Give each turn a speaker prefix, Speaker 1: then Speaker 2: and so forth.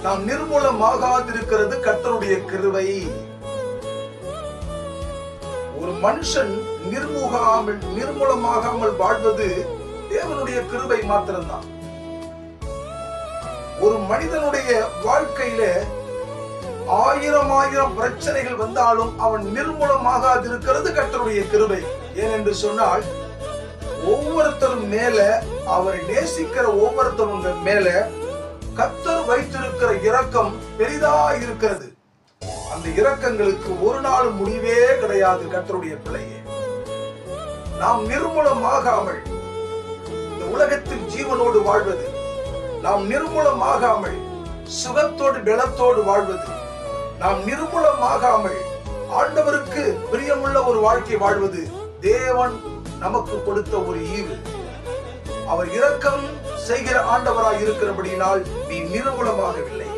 Speaker 1: நாம் நிர்மூலமாகாதிருக்கிறது கர்த்தருடைய கிருபை. ஒரு மனுஷன் நிர்மூலமாகாமல் வாழ்வது தேவனுடைய கிருபை மாத்திரம்தான். ஒரு மனிதனுடைய வாழ்க்கையில ஆயிரம் பிரச்சனைகள் வந்தாலும் அவன் நிர்மூலமாகாதிருக்கிறது கர்த்தருடைய கிருபை. ஏனென்று சொன்னால், ஒவ்வொருத்தரும் மேல, அவரை நேசிக்கிற ஒவ்வொருத்தரும் மேல கர்த்தர் வைத்திருக்கிற இரக்கம் பெரிதா இருக்கிறது. அந்த இரக்கங்களுக்கு ஒரு நாள் முடிவே கிடையாது. கர்த்தருடைய பிள்ளையே, நாம் நிர்மூலமாகாமல் இந்த உலகத்தில் ஜீவனோடு வாழ்வது, நாம் நிர்மூலமாகாமல் சுகத்தோடு பலத்தோடு வாழ்வது, நாம் நிர்மூலமாகாமல் ஆண்டவருக்கு பிரியமுள்ள ஒரு வாழ்க்கை வாழ்வது தேவன் நமக்கு கொடுத்த ஒரு ஈவு. அவர் இரக்கம் செய்கிற ஆண்டவராய் இருக்கிறபடியினால் நீ நிர்மூலமாகவில்லை.